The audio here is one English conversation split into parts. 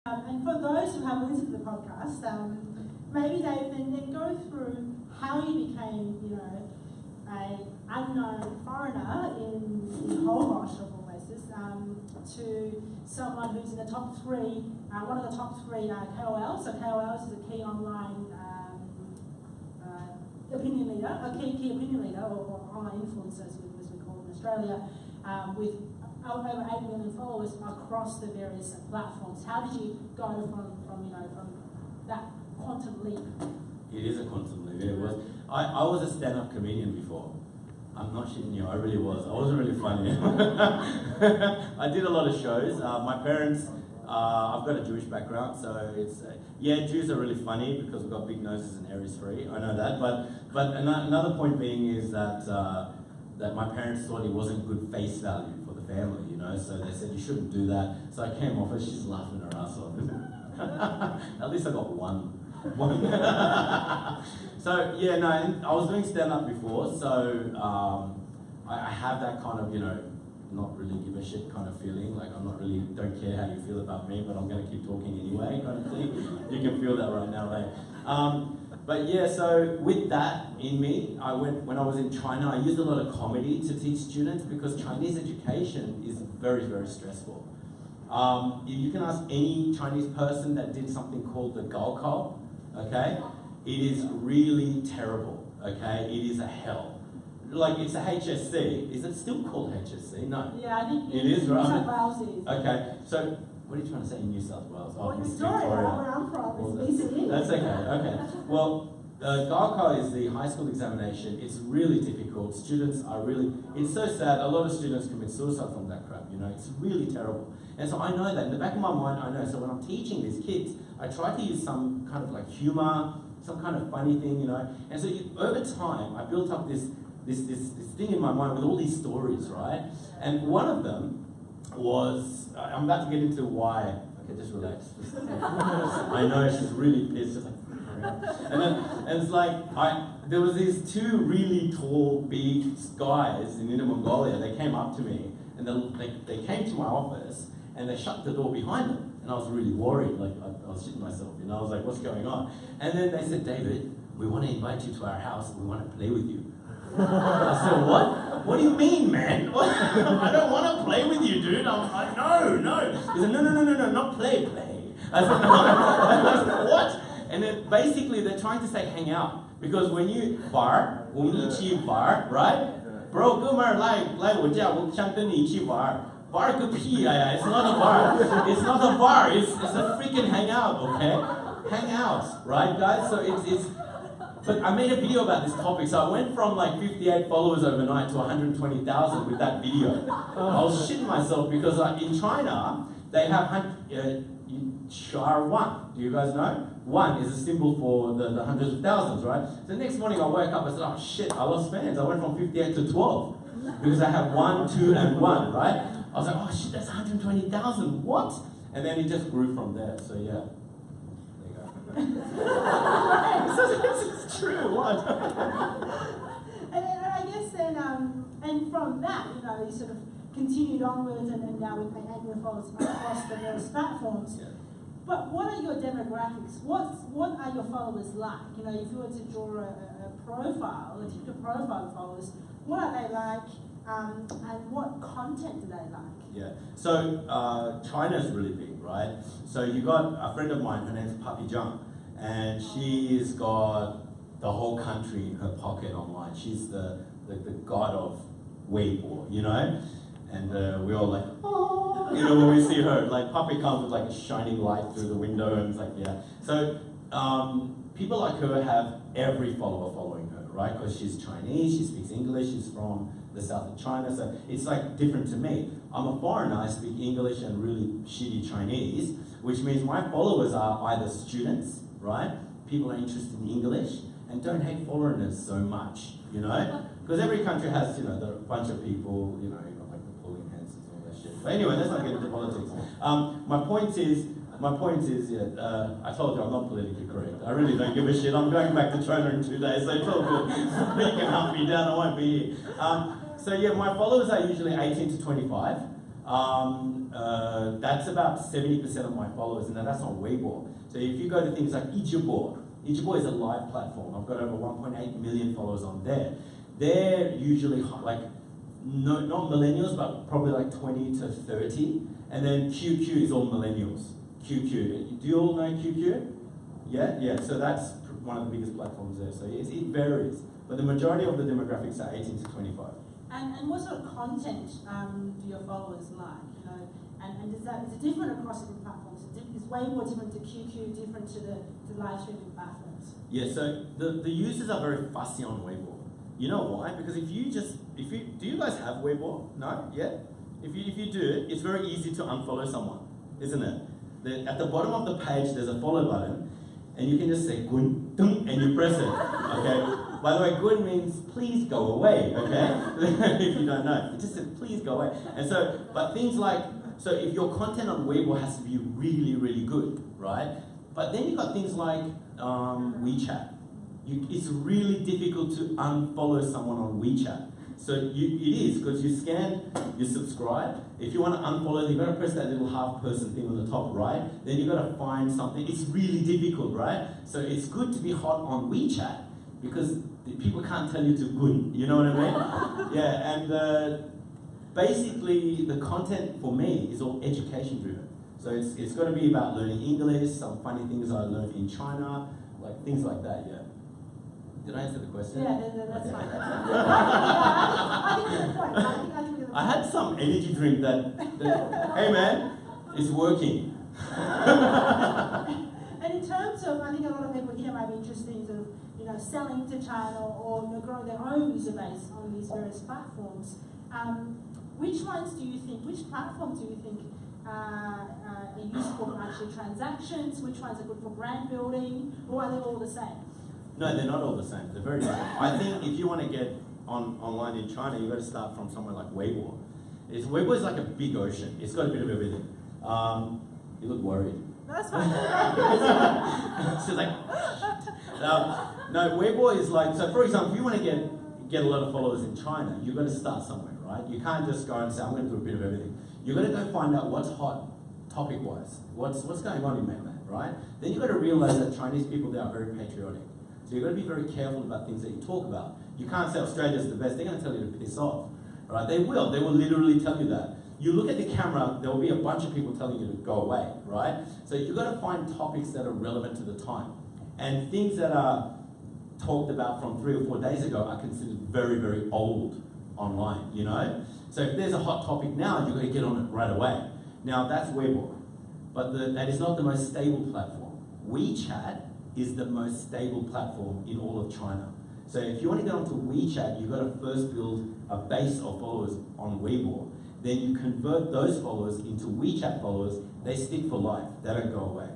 And for those who haven't listened to the podcast, maybe Dave, then go through how you became, a unknown foreigner in the whole gosh of all places, to someone who's in the top three, one of the top three KOLs. So KOLs is a key online opinion leader, a key opinion leader, or online influencer, as we call it in Australia, with over 8 million followers across the various platforms. How did you go from that quantum leap? It is a quantum leap. It was. I was a stand-up comedian before. I'm not shitting you. I really was. I wasn't really funny. I did a lot of shows. My parents. I've got a Jewish background, so it's Jews are really funny because we've got big noses and Aries free. I know that, but another point being is that that my parents thought it wasn't good face value for the family, so they said you shouldn't do that. So I came off and she's laughing her ass off. At least I got one. So yeah, no, I was doing stand-up before, so I have that kind of, not really give a shit kind of feeling, like I'm not really, don't care how you feel about me, but I'm going to keep talking anyway kind of thing. You can feel that right now, right? But yeah, so with that in me, when I was in China, I used a lot of comedy to teach students because Chinese education is very, very stressful. You can ask any Chinese person that did something called the Gulasi, okay? It is really terrible, okay? It is a hell. Like, it's a HSC. Is it still called HSC? No. Yeah, I think it is, right? New South Wales is. Okay, so what are you trying to say in New South Wales? Well, Victoria, where I'm from, is BCE. That's okay. Well, Gulasi is the high school examination. It's really difficult. Students are really, it's so sad. A lot of students commit suicide from that crap, It's really terrible. And so I know that. In the back of my mind, I know. So when I'm teaching these kids, I try to use some kind of like humor, some kind of funny thing, And so over time, I built up this thing in my mind with all these stories, right? And one of them was, I'm about to get into why. Okay, just relax. I know she's really pissed. Just like, and it's like, there was these two really tall, big guys in Inner Mongolia. They came up to me, and they came to my office, and they shut the door behind them. And I was really worried, like I was shitting myself, I was like, what's going on? And then they said, David, we want to invite you to our house, we want to play with you. I said, what? What do you mean, man? I don't want to play with you, dude. I'm like, no. He said, no, not play. I said, no. I said, what? And then basically they're trying to say hang out. Because when you bar, right? Bro, 哥们儿来我家，我想跟你一起玩。Bar 个屁呀 it's not a bar. It's not a bar, it's a freaking hangout, okay? Hangouts, right guys? So it's but I made a video about this topic, so I went from like 58 followers overnight to 120,000 with that video. I was shitting myself because in China, they have Shar 1. Do you guys know? 1 is a symbol for the hundreds of thousands, right? So the next morning I woke up, I said, oh shit, I lost fans. I went from 58 to 12 because I have 1, 2, and 1, right? I was like, oh shit, that's 120,000, what? And then it just grew from there, so yeah. It's true, what? And I guess then, and from that, you sort of continued onwards, and now with 8 million followers across the various platforms. Yeah. But what are your demographics? What are your followers like? If you were to draw a profile, a typical profile of followers, what are they like, and what content do they like? Yeah, so China's really big, right? So you got a friend of mine, her name's Papi Zhang, and she's got the whole country in her pocket online. She's the god of Weibo, And we're all like, oh, when we see her, like Papi comes with like a shining light through the window, and it's like, yeah. So people like her have every follower following her, right? Because she's Chinese, she speaks English, she's from the south of China, so it's like different to me. I'm a foreigner, I speak English and really shitty Chinese, which means my followers are either students, right? People are interested in English and don't hate foreigners so much, Because every country has, a bunch of people, like the pulling hands and all that shit. But anyway, let's not get into politics. My point is, I told you I'm not politically correct. I really don't give a shit. I'm going back to China in 2 days, so it's all good. You can hunt me down, I won't be here. So yeah, my followers are usually 18 to 25. That's about 70% of my followers, and that's on Weibo. So if you go to things like Ichibo is a live platform. I've got over 1.8 million followers on there. They're usually like, no, not millennials, but probably like 20 to 30. And then QQ is all millennials. QQ. Do you all know QQ? Yeah? So that's one of the biggest platforms there. So it varies. But the majority of the demographics are 18 to 25. And what sort of content do your followers like? You know, and is it different across different platforms? Is Weibo different to QQ, different to the live streaming platforms? Yeah, so the users are very fussy on Weibo. You know why? Because do you guys have Weibo? No? Yeah? If you do, it's very easy to unfollow someone, isn't it? At the bottom of the page, there's a follow button, and you can just say gun, dung, and you press it. Okay? By the way, gun means please go away. Okay? If you don't know, it just says please go away. And so, but things like, so if your content on Weibo has to be really, really good, right? But then you've got things like WeChat. It's really difficult to unfollow someone on WeChat. So it is, because you scan, you subscribe. If you want to unfollow, you've got to press that little half-person thing on the top right. Then you've got to find something. It's really difficult, right? So it's good to be hot on WeChat, because people can't tell you to gun. You know what I mean? Yeah, and basically the content for me is all education-driven. So it's got to be about learning English, some funny things I learned in China, like things like that, yeah. Did I answer the question? Yeah, that's fine. I had some energy drink that hey man, it's working. And in terms of, I think a lot of people here might be interested in sort of, you know, selling to China or growing their own user base on these various platforms. Which platforms do you think are useful for actually transactions? Which ones are good for brand building? Or are they all the same? No, they're not all the same. They're very different. I think if you want to get online in China, you've got to start from somewhere like Weibo. Weibo is like a big ocean. It's got a bit of everything. You look worried. That's fine. She's like, no, Weibo is like, so for example, if you want to get a lot of followers in China, you've got to start somewhere, right? You can't just go and say, I'm going to do a bit of everything. You've got to go find out what's hot topic-wise. What's going on in mainland, right? Then you've got to realize that Chinese people, they are very patriotic. So you've got to be very careful about things that you talk about. You can't say Australia's the best. They're going to tell you to piss off. Right? They will. They will literally tell you that. You look at the camera, there will be a bunch of people telling you to go away, right? So you've got to find topics that are relevant to the time. And things that are talked about from 3 or 4 days ago are considered very, very old online, you know? So if there's a hot topic now, you've got to get on it right away. Now, that's Weibo. But that is not the most stable platform. WeChat is the most stable platform in all of China. So if you want to get onto WeChat, you've got to first build a base of followers on Weibo. Then you convert those followers into WeChat followers. They stick for life. They don't go away.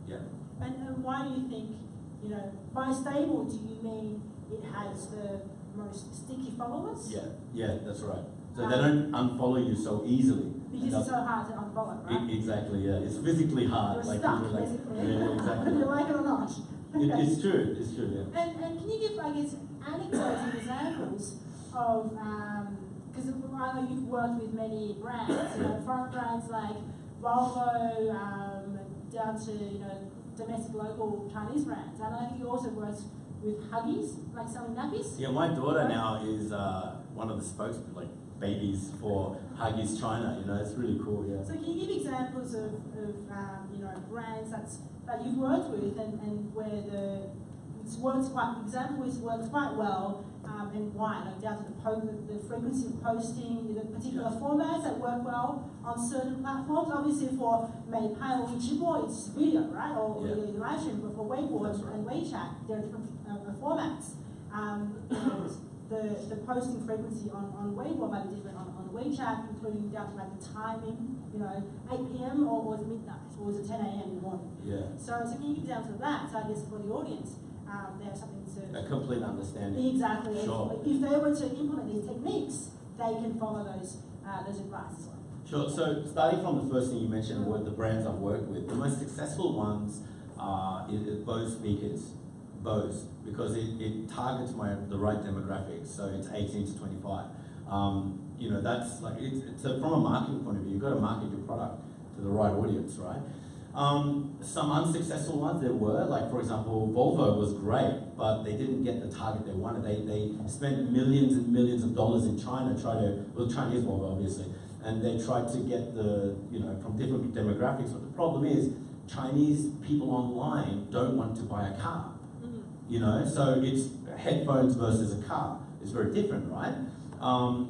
Yeah. And why do you think, you know, by stable, do you mean it has the most sticky followers? Yeah, that's right. So they don't unfollow you so easily. Because it's so hard to unfollow, right? Exactly, yeah. It's physically hard. You're stuck, basically. Yeah, exactly. Whether you like it or not. It's true, yeah. And can you give, I guess, anecdotes and examples of, because I know you've worked with many brands, you know, foreign brands like Volvo, down to, you know, domestic local Chinese brands. And I think you also worked with Huggies, like selling nappies. Yeah, my daughter now is one of the babies for Huggies China. You know, it's really cool. Yeah. So can you give examples of you know, brands that you've worked with and where it's worked quite well, and why? Like down to the frequency of posting, the particular formats that work well on certain platforms. Obviously for Meipai or Ichibo, it's video, right? Or video live stream. But for Weibo and Wechat, there are different formats. The posting frequency on Weibo might be different on Wechat, including down to like the timing, you know, 8 p.m. or was it midnight, or was it 10 a.m. in the morning? Yeah. So can you get down to that? So I guess for the audience, they have something to... A complete understanding. Exactly. Sure. If they were to implement these techniques, they can follow those advice as well. Sure. So starting from the first thing you mentioned, the brands I've worked with, the most successful ones are Bose speakers. Bose, because it targets the right demographics, so it's 18 to 25. You know, that's like, from a marketing point of view, you've got to market your product to the right audience, right? Some unsuccessful ones there were, like for example, Volvo was great, but they didn't get the target they wanted. They spent millions and millions of dollars in China, Chinese Volvo obviously, and they tried to get from different demographics, but the problem is, Chinese people online don't want to buy a car, you know, so it's headphones versus a car. It's very different, right?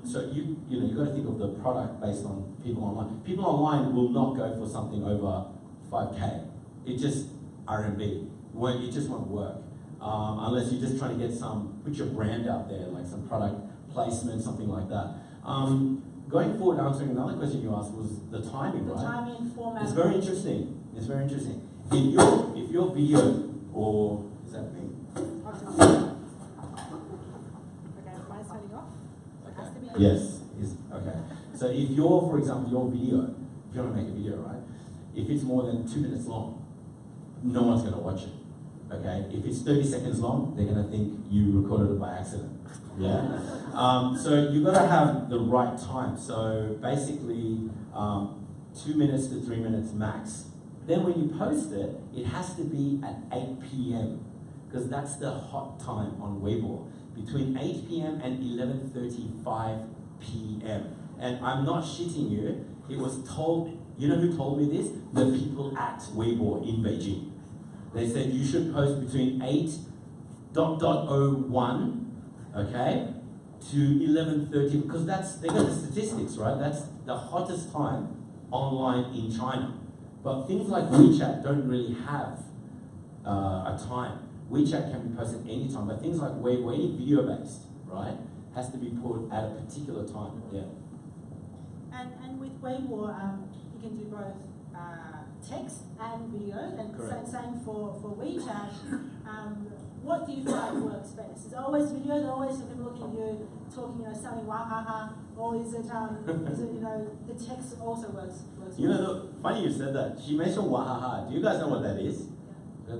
So you've got to think of the product based on people online. People online will not go for something over 5K. It just R&B. It just won't work unless you're just trying to get put your brand out there, like some product placement, something like that. Going forward, answering another question you asked was the timing, right? The timing, format. It's very interesting. It's very interesting. If your video, or is that me? Okay, mine's turning off. It has to be. Yes. Okay. So if for example, your video, if you want to make a video, right? If it's more than 2 minutes long, no one's going to watch it. Okay. If it's 30 seconds long, they're going to think you recorded it by accident. Yeah. So you've got to have the right time. So basically, 2 minutes to 3 minutes max. Then when you post it, it has to be at 8 p.m. because that's the hot time on Weibo. Between 8 p.m. and 11:35 p.m. And I'm not shitting you. It was told. You know who told me this? The people at Weibo in Beijing. They said you should post between 8.01, okay, to 11:30 because they got the statistics, right? That's the hottest time online in China. But things like WeChat don't really have a time. WeChat can be posted anytime, but things like Weibo, any video-based, right, has to be put at a particular time. Yeah. And with Weibo, you can do both text and video, and same for WeChat. What do you find works best? Is it always video? Is it always people looking at you, talking, selling wahaha, or is it the text also works? You know, funny you said that. She mentioned wahaha. Do you guys know what that is? Yeah.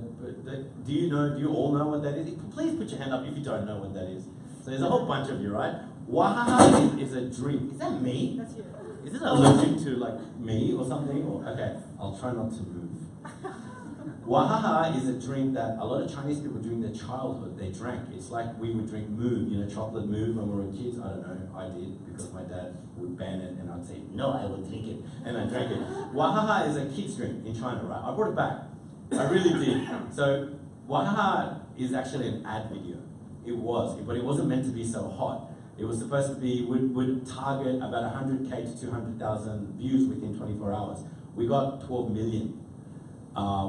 Do you all know what that is? Please put your hand up if you don't know what that is. So there's a whole bunch of you, right? Wahaha is a drink. Is that me? That's you. Is it allergic to like me or something? Okay, I'll try not to move. Wahaha is a drink that a lot of Chinese people during their childhood, they drank. It's like we would drink Move, chocolate Move when we were kids. I don't know, I did, because my dad would ban it and I'd say, no, I will drink it. And I drank it. Wahaha is a kid's drink in China, right? I brought it back. I really did. So Wahaha is actually an ad video. It was, but it wasn't meant to be so hot. It was supposed to be, would target about 100K to 200,000 views within 24 hours. We got 12 million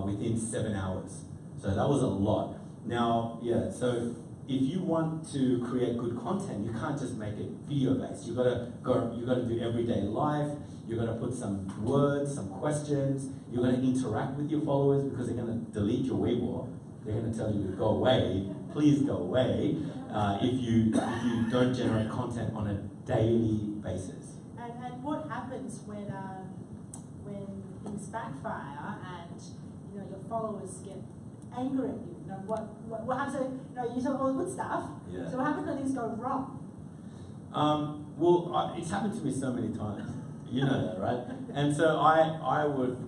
within 7 hours. So that was a lot. Now, yeah, so if you want to create good content, you can't just make it video-based. You gotta do everyday life. You're gonna put some words, some questions. You're gonna interact with your followers because they're gonna delete your Weibo. They're gonna tell you to go away. Please go away if you don't generate content on a daily basis. And what happens when things backfire and your followers get angry at you? What happens? You say all the good stuff. Yeah. So what happens when things go wrong? Well, it's happened to me so many times. You know that, right? And so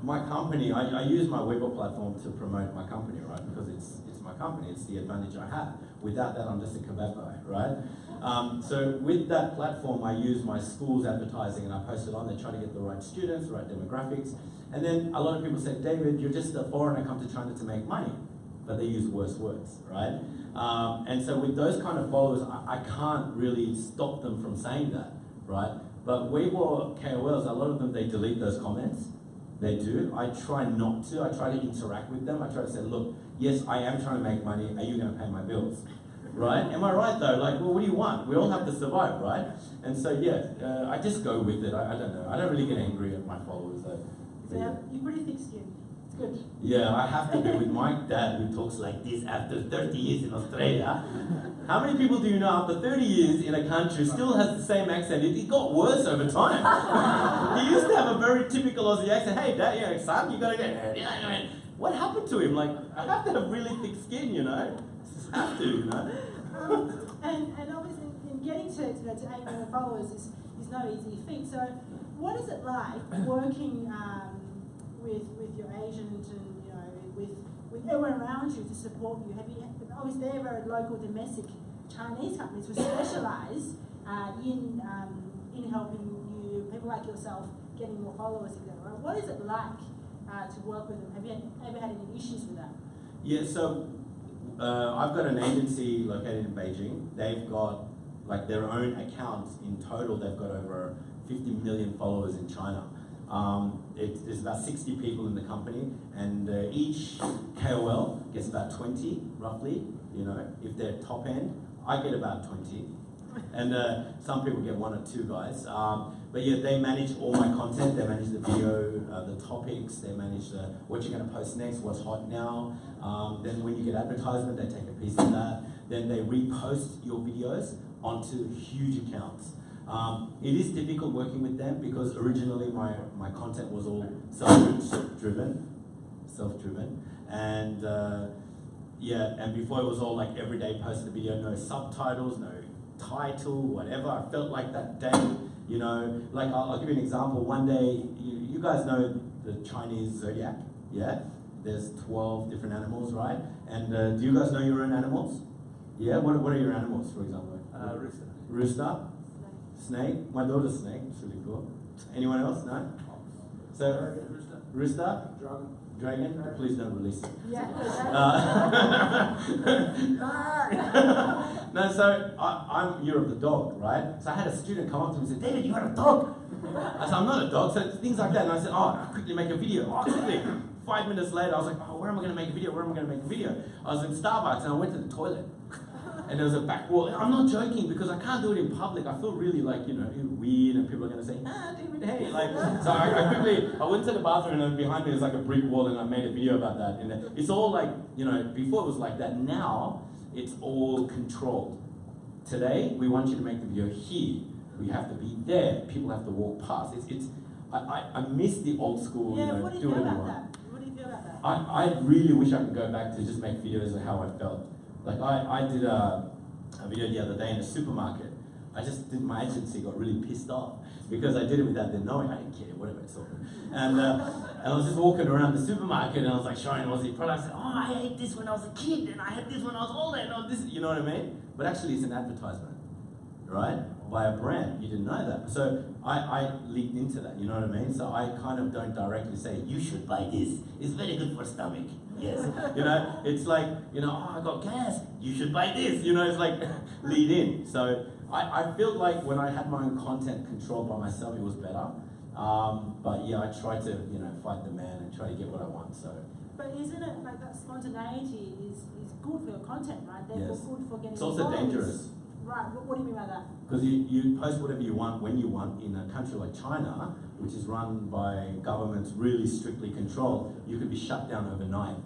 my company, I use my Weibo platform to promote my company, right? Because it's my company, it's the advantage I have. Without that, I'm just a kebab guy, right? So with that platform, I use my school's advertising and I post it on there, try to get the right students, the right demographics. And then a lot of people say, David, you're just a foreigner come to China to make money. But they use worse words, right? And so with those kind of followers, I can't really stop them from saying that, right? But Weibo KOLs, a lot of them, they delete those comments. They do. I try not to. I try to interact with them. I try to say, look, yes, I am trying to make money. Are you going to pay my bills? Right? Am I right though? Like, well, what do you want? We all have to survive, right? And so, yeah, I just go with it. I don't know. I don't really get angry at my followers though. Yeah, you're pretty thick-skinned. It's good. Yeah, I have to be with my dad who talks like this after 30 years in Australia. How many people do you know after 30 years in a country still has the same accent? It got worse over time. He used to have a very typical Aussie accent. Hey, Dad, son, you gotta get... What happened to him? Like, I have to have really thick skin, Just have to, And obviously in getting to 8 million followers is no easy feat. So, what is it like working with your agent and with everyone around you to support you? Obviously they're very local, domestic Chinese companies who specialise in helping you, people like yourself, getting more followers, etc. What is it like to work with them? Have you ever had any issues with that? Yeah, so I've got an agency located in Beijing. They've got like their own accounts. In total, they've got over 50 million followers in China. There's about 60 people in the company, and each KOL gets about 20, roughly. If they're top end, I get about 20. And some people get 1 or 2 guys. But yeah, they manage all my content. They manage the video, the topics. They manage what you're going to post next, what's hot now. Then when you get advertisement, they take a piece of that. Then they repost your videos onto huge accounts. It is difficult working with them because originally my content was all self-driven. And and before it was all like everyday post the video, no subtitles, no title, whatever. I felt like that day, like I'll give you an example. One day, you guys know the Chinese zodiac, yeah? There's 12 different animals, right? And do you guys know your own animals? Yeah, what are your animals, for example? Rooster. Rooster? Snake? My daughter's snake, it's really cool. Anyone else? No? So, rooster? Dragon? Please don't release it. Yeah. No, so I'm year of the dog, right? So I had a student come up to me and say, David, you got a dog? I said, I'm not a dog. So things like that. And I said, I'll quickly make a video. Quickly. 5 minutes later, I was like, where am I going to make a video? I was in Starbucks and I went to the toilet. And there was a back wall. I'm not joking because I can't do it in public. I feel really like, weird, and people are going to say, David, hey. So I went to the bathroom, and behind me was like a brick wall, and I made a video about that. And it's all like, before it was like that. Now, it's all controlled. Today, we want you to make the video here. We have to be there. People have to walk past. I miss the old school, What do you feel about that? What do you feel about that? I really wish I could go back to just make videos of how I felt. Like I did a video the other day in a supermarket. My agency got really pissed off because I did it without them knowing. I didn't care, whatever, it's all good. And I was just walking around the supermarket and I was like showing Aussie products. I said, I ate this when I was a kid and I had this when I was older and this, you know what I mean? But actually it's an advertisement, right? By a brand, you didn't know that. So I leaked into that, you know what I mean? So I kind of don't directly say, you should buy this. It's very good for stomach. Yes. It's like, I got gas, you should buy this. It's like lead in. So I feel like when I had my own content controlled by myself, it was better. But yeah, I try to, fight the man and try to get what I want. So. But isn't it like that spontaneity is good for your content, right? Therefore Yes. good for getting It's also followers. dangerous. Right, what do you mean by that? Because you post whatever you want when you want. In a country like China, which is run by governments really strictly controlled, you could be shut down overnight.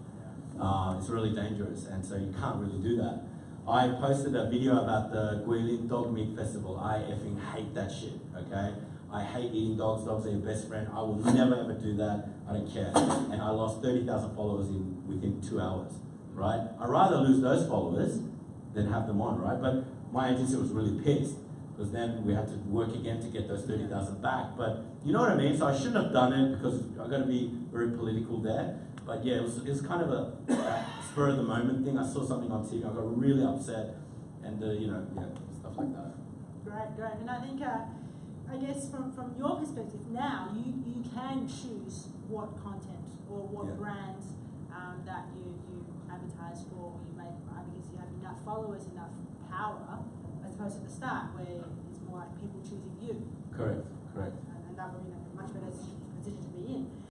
It's really dangerous, and so you can't really do that. I posted a video about the Guilin Dog Meat Festival. I effing hate that shit, okay? I hate eating dogs. Dogs are your best friend. I will never ever do that. I don't care. And I lost 30,000 followers within 2 hours, right? I'd rather lose those followers than have them on, right? But my agency was really pissed because then we had to work again to get those 30,000 back. But you know what I mean? So I shouldn't have done it because I've got to be very political there. But yeah, it was kind of a spur of the moment thing. I saw something on TV, I got really upset, and stuff like that. Great. And I think, I guess from your perspective now, you can choose what content or what brands that you advertise for, or you make, because you have enough followers, enough power, as opposed to the start where it's more like people choosing you. Correct. And that would be a much better position to be in.